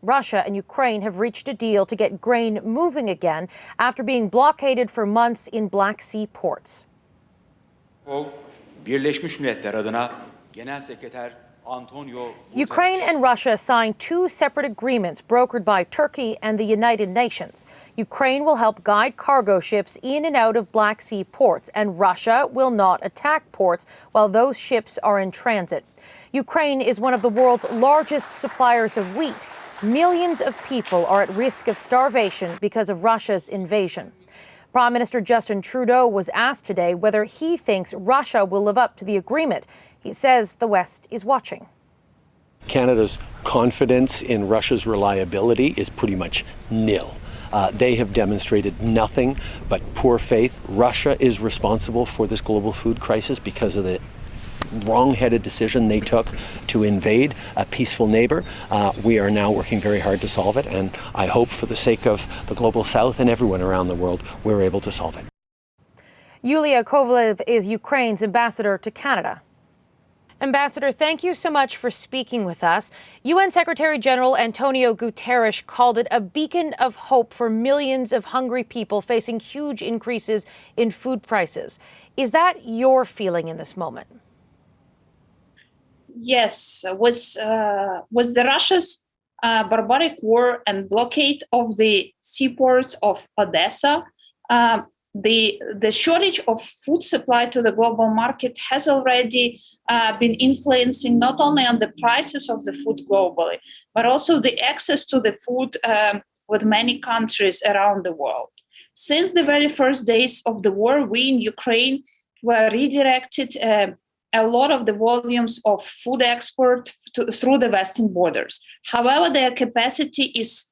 Russia and Ukraine have reached a deal to get grain moving again after being blockaded for months in Black Sea ports. Birleşmiş Milletler adına Genel Sekreter Ukraine and Russia signed two separate agreements brokered by Turkey and the United Nations. Ukraine will help guide cargo ships in and out of Black Sea ports, and Russia will not attack ports while those ships are in transit. Ukraine is one of the world's largest suppliers of wheat. Millions of people are at risk of starvation because of Russia's invasion. Prime Minister Justin Trudeau was asked today whether he thinks Russia will live up to the agreement. He says the West is watching. Canada's confidence in Russia's reliability is pretty much nil. They have demonstrated nothing but poor faith. Russia is responsible for this global food crisis because of the wrong-headed decision they took to invade a peaceful neighbor. We are now working very hard to solve it, and I hope for the sake of the global South and everyone around the world, we're able to solve it. Yulia Kovaliv is Ukraine's ambassador to Canada. Ambassador, thank you so much for speaking with us. UN Secretary General Antonio Guterres called it a beacon of hope for millions of hungry people facing huge increases in food prices. Is that your feeling in this moment? Yes, with the Russia's barbaric war and blockade of the seaports of Odessa, the shortage of food supply to the global market has already been influencing not only on the prices of the food globally, but also the access to the food with many countries around the world. Since the very first days of the war, we in Ukraine were redirected a lot of the volumes of food export through the western borders. However, their capacity is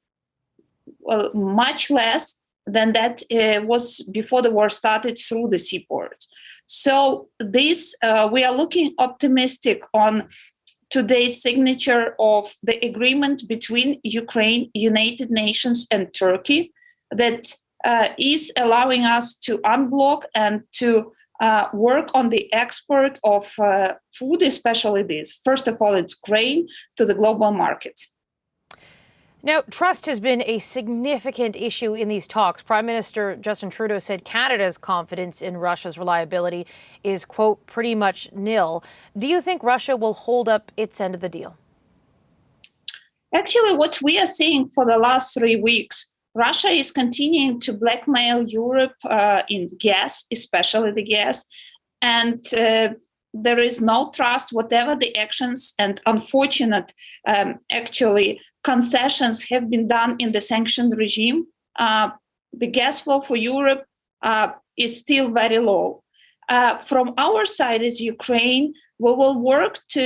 much less than that was before the war started through the seaports. So this, we are looking optimistic on today's signature of the agreement between Ukraine, United Nations, and Turkey that is allowing us to unblock and to work on the export of food, especially this. First of all, it's grain to the global market. Now, trust has been a significant issue in these talks. Prime Minister Justin Trudeau said Canada's confidence in Russia's reliability is, quote, pretty much nil. Do you think Russia will hold up its end of the deal? Actually, what we are seeing for the last 3 weeks, Russia is continuing to blackmail Europe in gas, especially the gas, and there is no trust, whatever the actions and unfortunate, actually, concessions have been done in the sanctioned regime. The gas flow for Europe is still very low. From our side as Ukraine, we will work to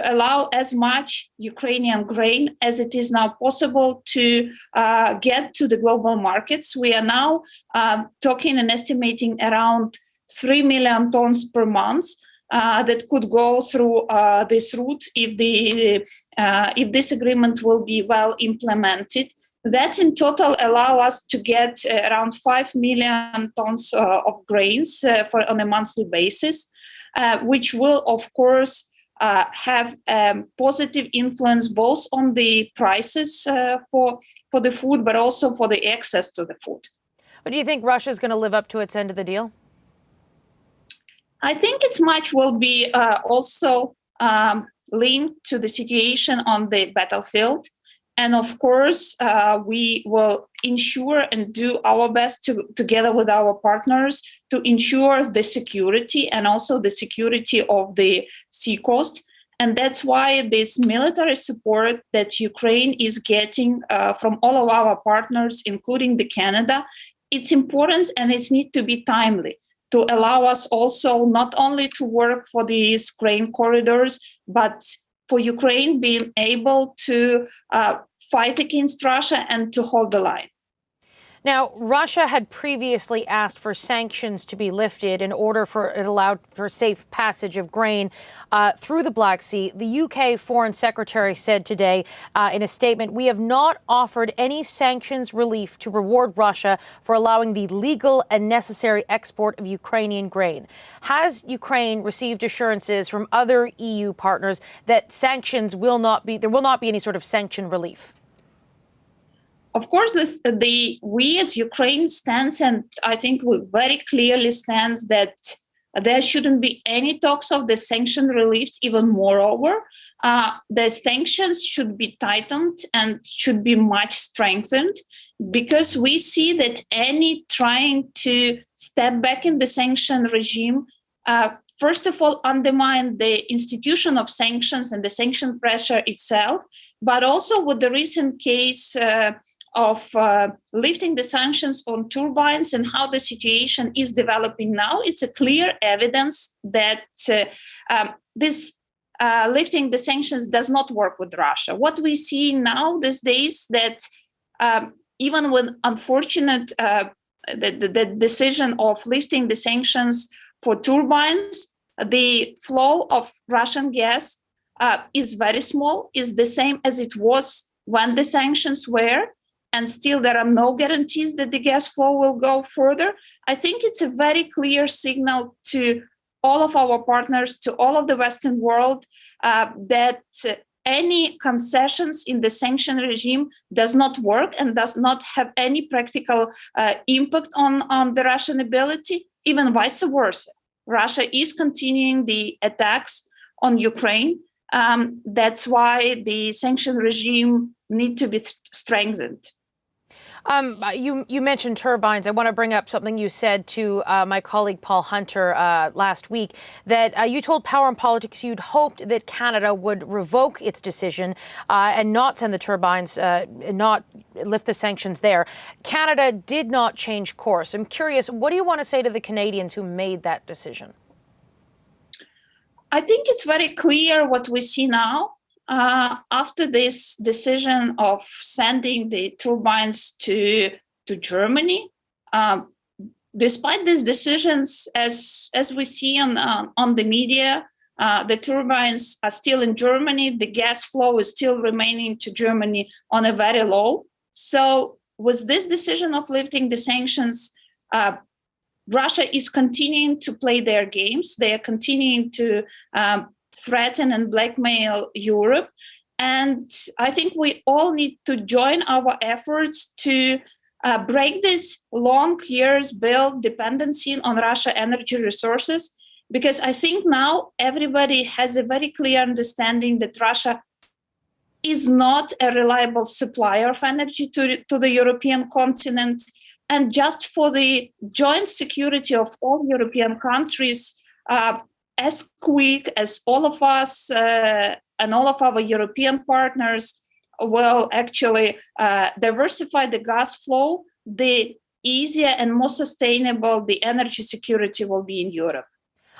allow as much Ukrainian grain as it is now possible to get to the global markets. We are now talking and estimating around 3 million tons per month that could go through this route if this agreement will be well implemented. That in total allow us to get around 5 million tons of grains on a monthly basis, which will, of course, have positive influence both on the prices for the food, but also for the access to the food. But do you think Russia is going to live up to its end of the deal? I think its much will be also linked to the situation on the battlefield. And of course, we will ensure and do our best together with our partners to ensure the security and also the security of the seacoast. And that's why this military support that Ukraine is getting from all of our partners, including the Canada, it's important and it needs to be timely to allow us also not only to work for these grain corridors, but for Ukraine being able to fight against Russia and to hold the line. Now, Russia had previously asked for sanctions to be lifted in order for it allowed for safe passage of grain through the Black Sea. The UK Foreign Secretary said today in a statement, "We have not offered any sanctions relief to reward Russia for allowing the legal and necessary export of Ukrainian grain." Has Ukraine received assurances from other EU partners that there will not be any sort of sanction relief? Of course, we as Ukraine stands, and I think we very clearly stands that there shouldn't be any talks of the sanction relief. Even moreover, the sanctions should be tightened and should be much strengthened, because we see that any trying to step back in the sanction regime, first of all, undermine the institution of sanctions and the sanction pressure itself, but also with the recent case of lifting the sanctions on turbines and how the situation is developing now, it's a clear evidence that this lifting the sanctions does not work with Russia. What we see now these days that even when unfortunate the decision of lifting the sanctions for turbines, the flow of Russian gas is very small, is the same as it was when the sanctions were. And still there are no guarantees that the gas flow will go further. I think it's a very clear signal to all of our partners, to all of the Western world, that any concessions in the sanction regime does not work and does not have any practical impact on the Russian ability, even vice versa. Russia is continuing the attacks on Ukraine. That's why the sanction regime need to be strengthened. You mentioned turbines. I want to bring up something you said to my colleague Paul Hunter last week, that you told Power and Politics you'd hoped that Canada would revoke its decision and not send the turbines, not lift the sanctions there. Canada did not change course. I'm curious, what do you want to say to the Canadians who made that decision? I think it's very clear what we see now. After this decision of sending the turbines to Germany, despite these decisions, as we see on the media, the turbines are still in Germany. The gas flow is still remaining to Germany on a very low. So with this decision of lifting the sanctions, Russia is continuing to play their games. They are continuing to threaten and blackmail Europe. And I think we all need to join our efforts to break this long years built dependency on Russian energy resources, because I think now everybody has a very clear understanding that Russia is not a reliable supplier of energy to the European continent. And just for the joint security of all European countries, as quick as all of us and all of our European partners will actually diversify the gas flow, the easier and more sustainable the energy security will be in Europe.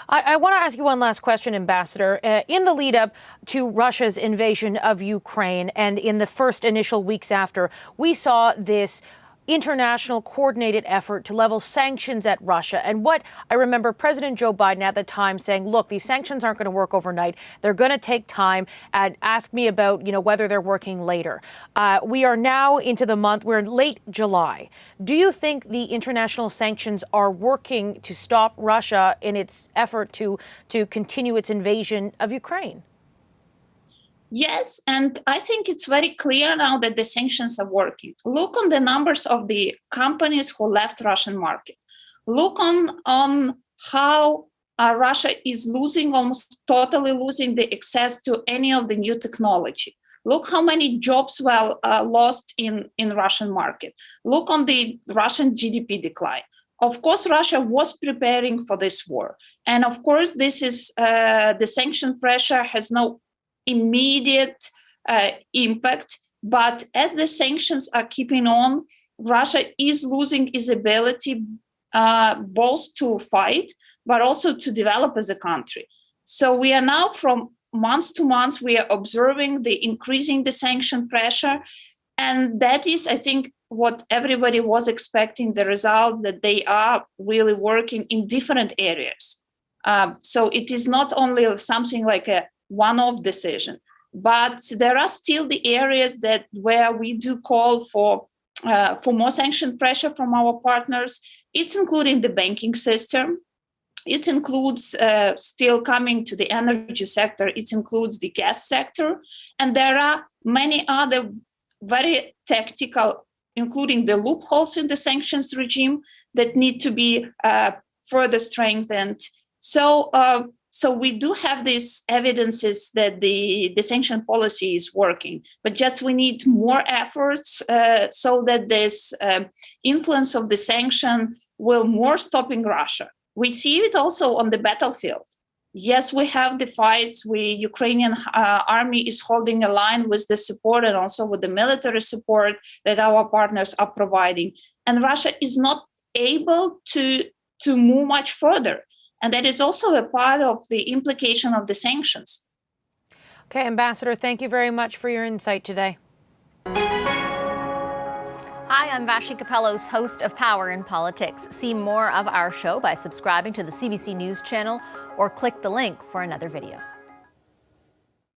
I want to ask you one last question, Ambassador. In the lead up to Russia's invasion of Ukraine and in the first initial weeks after, we saw this international coordinated effort to level sanctions at Russia. And what I remember President Joe Biden at the time saying, look, these sanctions aren't going to work overnight. They're going to take time, and ask me about, whether they're working later. We are now into the month. We're in late July. Do you think the international sanctions are working to stop Russia in its effort to continue its invasion of Ukraine? Yes, and I think it's very clear now that the sanctions are working. Look on the numbers of the companies who left Russian market. Look on how Russia is almost totally losing the access to any of the new technology. Look how many jobs were lost in Russian market. Look on the Russian GDP decline. Of course, Russia was preparing for this war. And of course, this is the sanction pressure has no immediate impact, but as the sanctions are keeping on, Russia is losing its ability both to fight, but also to develop as a country. So we are now, from month to month, we are observing the increasing the sanction pressure, And that is, I think, what everybody was expecting, the result that they are really working in different areas. So it is not only something like a one-off decision, but there are still the areas that where we do call for more sanction pressure from our partners. It's including the banking system. It includes still coming to the energy sector. It includes the gas sector. And there are many other very tactical, including the loopholes in the sanctions regime that need to be further strengthened. So we do have these evidences that the sanction policy is working, but just we need more efforts so that this influence of the sanction will more stopping Russia. We see it also on the battlefield. Yes, we have the fights. Ukrainian army is holding a line with the support and also with the military support that our partners are providing. And Russia is not able to move much further. And that is also a part of the implication of the sanctions. Okay, Ambassador, thank you very much for your insight today. Hi, I'm Vashi Capellos, host of Power in Politics. See more of our show by subscribing to the CBC News channel or click the link for another video.